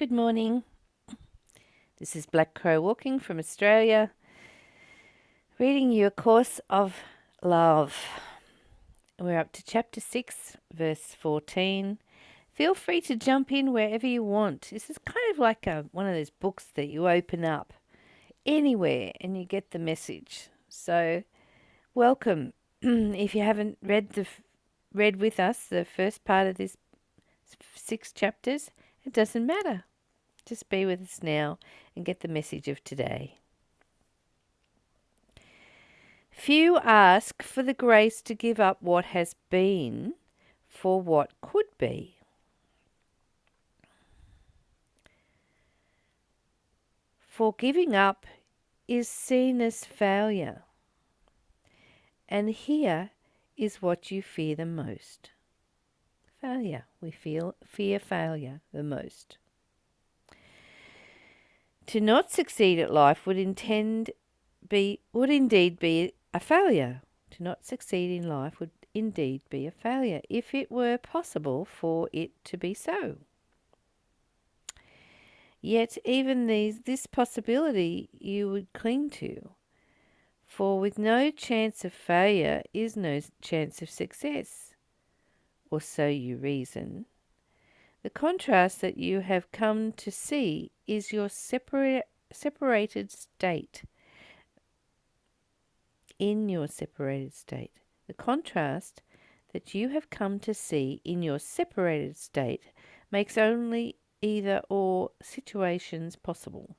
Good morning. This is Black Crow Walking from Australia, reading you A Course of Love. We're up to chapter 6, verse 14. Feel free to jump in wherever you want. This is kind of like one of those books that you open up anywhere and you get the message. So, welcome. If you haven't read with us the first part of this 6 chapters, it doesn't matter. Just be with us now and get the message of today. Few ask for the grace to give up what has been for what could be. For giving up is seen as failure. And here is what you fear the most. Failure. We fear failure the most. To not succeed at life would indeed be a failure. To not succeed in life would indeed be a failure if it were possible for it to be so. Yet even this possibility you would cling to, for with no chance of failure is no chance of success, or so you reason. The contrast that you have come to see is your separated state. In your separated state. The contrast that you have come to see in your separated state makes only either or situations possible.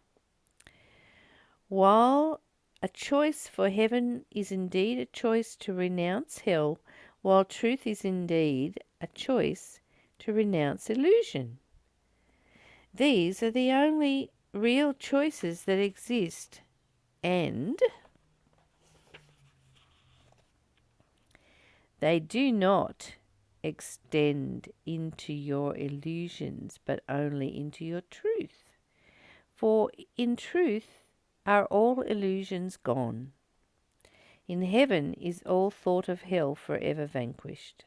While a choice for heaven is indeed a choice to renounce hell, while truth is indeed a choice to renounce illusion. These are the only real choices that exist, and they do not extend into your illusions, but only into your truth. For in truth are all illusions gone. In heaven is all thought of hell forever vanquished.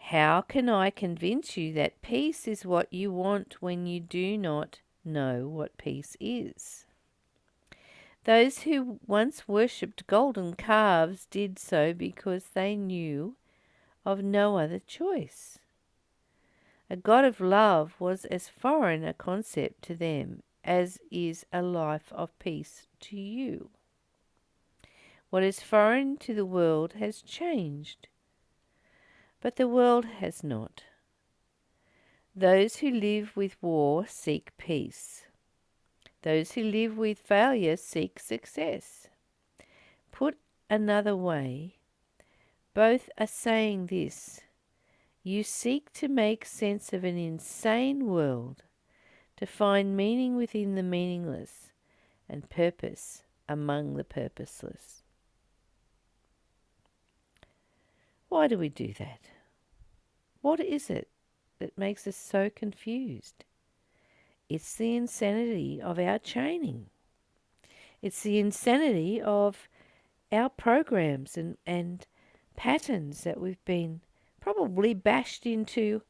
How can I convince you that peace is what you want when you do not know what peace is? Those who once worshipped golden calves did so because they knew of no other choice. A God of love was as foreign a concept to them as is a life of peace to you. What is foreign to the world has changed, but the world has not. Those who live with war seek peace. Those who live with failure seek success. Put another way, both are saying this: you seek to make sense of an insane world, to find meaning within the meaningless and purpose among the purposeless. Why do we do that? What is it that makes us so confused? It's the insanity of our training. It's the insanity of our programs and patterns that we've been probably bashed into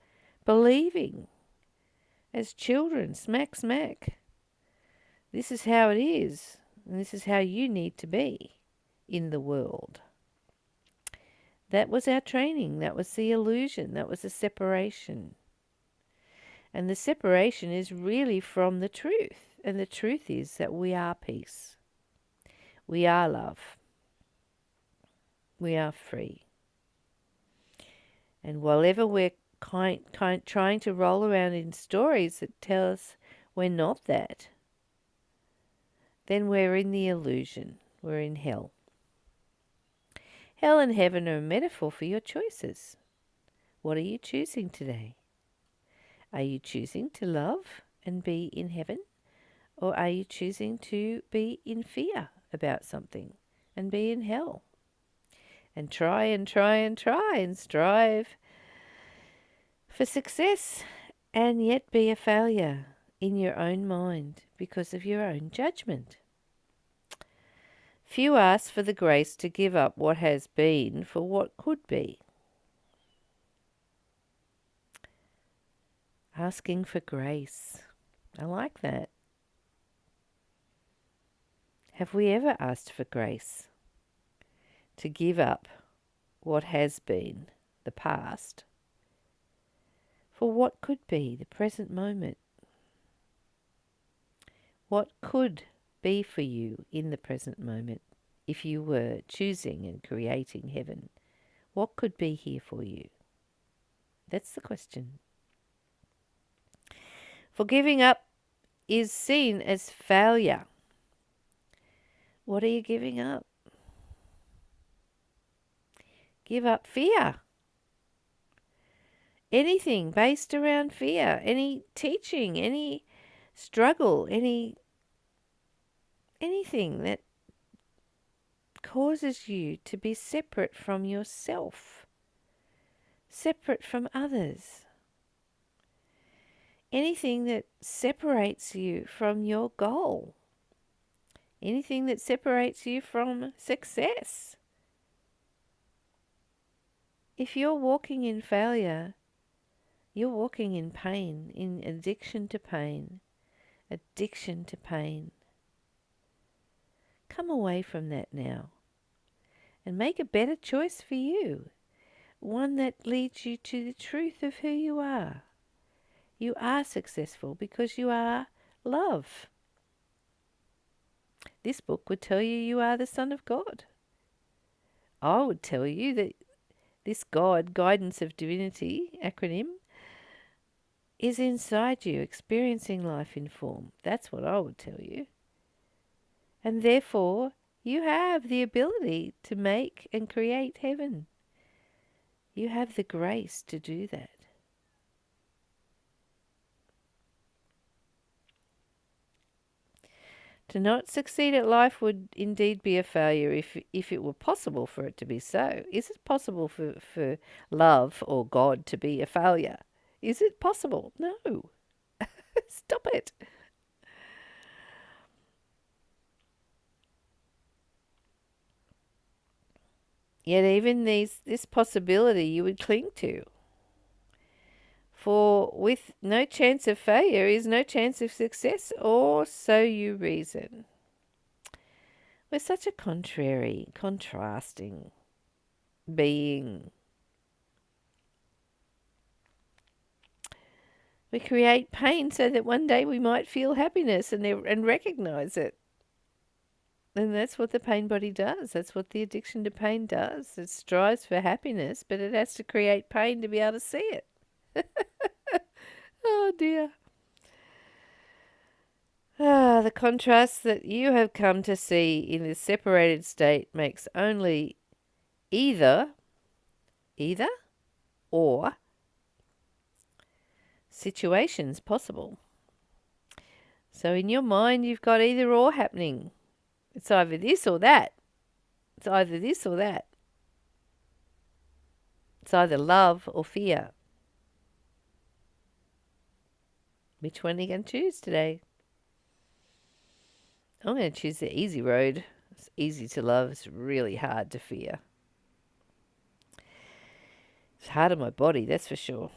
believing as children, smack. This is how it is, and this is how you need to be in the world. That was our training. That was the illusion. That was the separation. And the separation is really from the truth. And the truth is that we are peace. We are love. We are free. And whatever we're trying to roll around in stories that tell us we're not that, then we're in the illusion. We're in hell. Hell and heaven are a metaphor for your choices. What are you choosing today? Are you choosing to love and be in heaven? Or are you choosing to be in fear about something and be in hell? And try and strive for success and yet be a failure in your own mind because of your own judgment. Few ask for the grace to give up what has been for what could be. Asking for grace. I like that. Have we ever asked for grace to give up what has been, the past, for what could be the present moment? What could be for you in the present moment if you were choosing and creating heaven? What could be here for you? That's the question. For giving up is seen as failure. What are you giving up? Give up fear. Anything based around fear, any teaching, any struggle, anything that causes you to be separate from yourself, separate from others. Anything that separates you from your goal. Anything that separates you from success. If you're walking in failure, you're walking in pain, in addiction to pain. Addiction to pain. Come away from that now and make a better choice for you. One that leads you to the truth of who you are. You are successful because you are love. This book would tell you you are the Son of God. I would tell you that this God, Guidance of Divinity acronym, is inside you, experiencing life in form. That's what I would tell you. And therefore, you have the ability to make and create heaven. You have the grace to do that. To not succeed at life would indeed be a failure if it were possible for it to be so. Is it possible for love or God to be a failure? Is it possible? No. Stop it. Yet even this possibility you would cling to. For with no chance of failure is no chance of success, or so you reason. We're such a contrasting being. We create pain so that one day we might feel happiness and recognize it. And that's what the pain body does. That's what the addiction to pain does. It strives for happiness, but it has to create pain to be able to see it. Oh dear. The contrast that you have come to see in this separated state makes only either or situations possible. So in your mind, you've got either or happening. It's either this or that. It's either this or that. It's either love or fear. Which one are you going to choose today? I'm going to choose the easy road. It's easy to love. It's really hard to fear. It's hard on my body, that's for sure.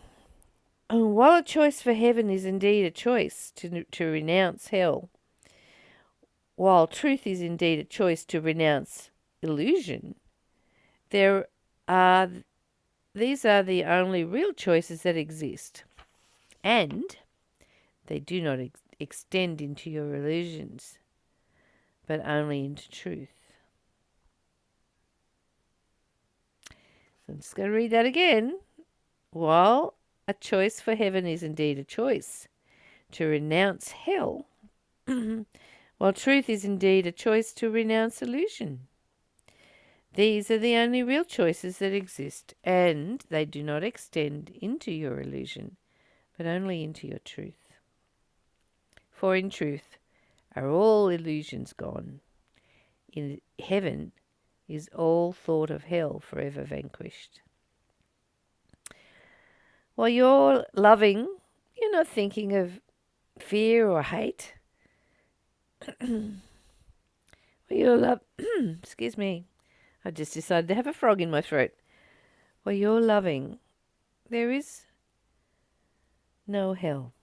And while a choice for heaven is indeed a choice to renounce hell, while truth is indeed a choice to renounce illusion, these are the only real choices that exist. And they do not extend into your illusions, but only into truth. So I'm just going to read that again. While a choice for heaven is indeed a choice to renounce hell, while truth is indeed a choice to renounce illusion. These are the only real choices that exist, and they do not extend into your illusion, but only into your truth. For in truth are all illusions gone. In heaven is all thought of hell forever vanquished. While you're loving, you're not thinking of fear or hate. While you're excuse me, I just decided to have a frog in my throat. While you're loving, there is no hell.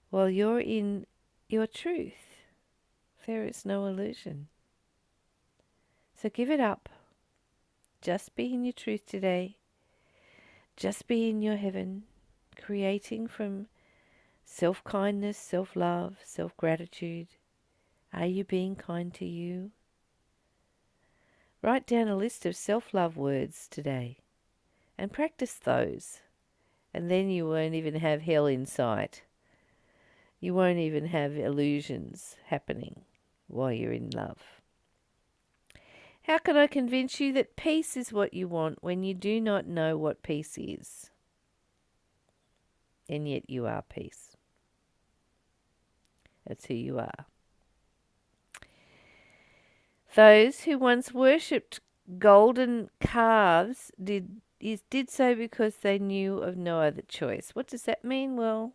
While you're in your truth, there is no illusion. So give it up. Just be in your truth today. Just be in your heaven, creating from self-kindness, self-love, self-gratitude. Are you being kind to you? Write down a list of self-love words today and practice those. And then you won't even have hell in sight. You won't even have illusions happening while you're in love. How can I convince you that peace is what you want when you do not know what peace is? And yet you are peace. That's who you are. Those who once worshipped golden calves did so because they knew of no other choice. What does that mean? Well,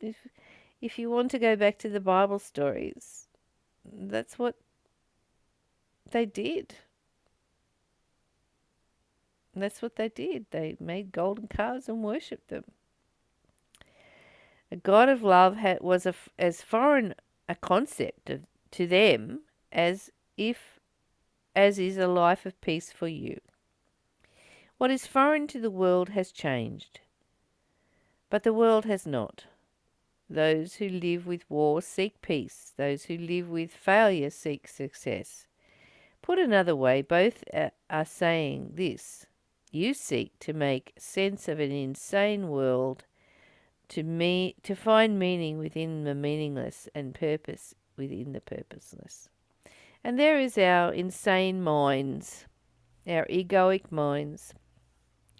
if you want to go back to the Bible stories, that's what they did. That's what they did. They made golden calves and worshipped them. A God of love was as foreign a concept to them as is a life of peace for you. What is foreign to the world has changed, but the world has not. Those who live with war seek peace. Those who live with failure seek success. Put another way, both are saying this. You seek to make sense of an insane world, to find meaning within the meaningless and purpose within the purposeless. And there is our insane minds, our egoic minds,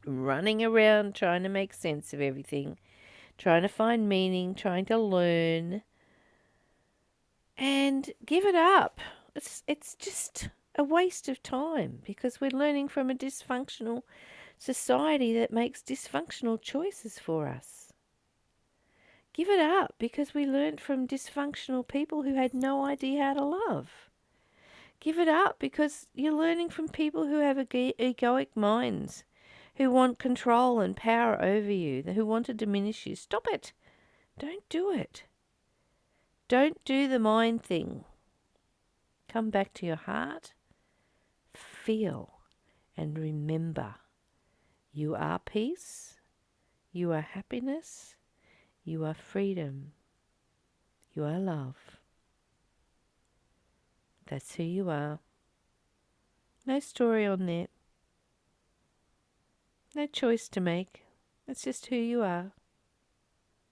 running around trying to make sense of everything, trying to find meaning, trying to learn, and give it up. It's just a waste of time because we're learning from a dysfunctional society that makes dysfunctional choices for us. Give it up because we learned from dysfunctional people who had no idea how to love. Give it up because you're learning from people who have egoic minds, who want control and power over you, who want to diminish you. Stop it. Don't do it. Don't do the mind thing. Come back to your heart, feel, and remember. You are peace. You are happiness. You are freedom. You are love. That's who you are. No story on that. No choice to make. It's just who you are.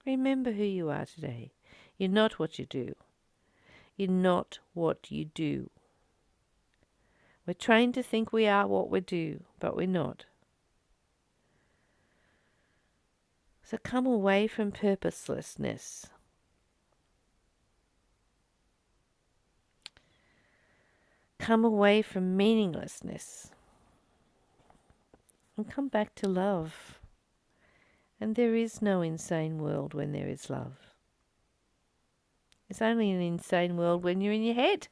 Remember who you are today. You're not what you do. You're not what you do. We're trained to think we are what we do, but we're not. So come away from purposelessness. Come away from meaninglessness. And come back to love. And there is no insane world when there is love. It's only an insane world when you're in your head.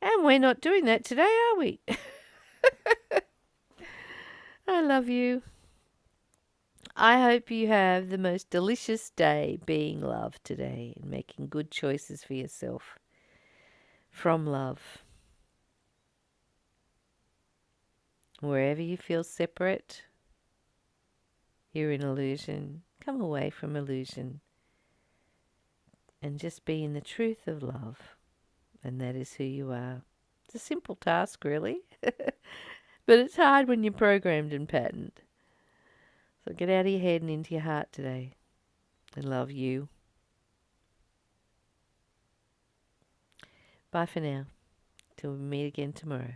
And we're not doing that today, are we? I love you. I hope you have the most delicious day being love today and making good choices for yourself from love. Wherever you feel separate, you're in illusion. Come away from illusion and just be in the truth of love. And that is who you are. It's a simple task, really. But it's hard when you're programmed and patterned. So get out of your head and into your heart today. I love you. Bye for now. Till we meet again tomorrow.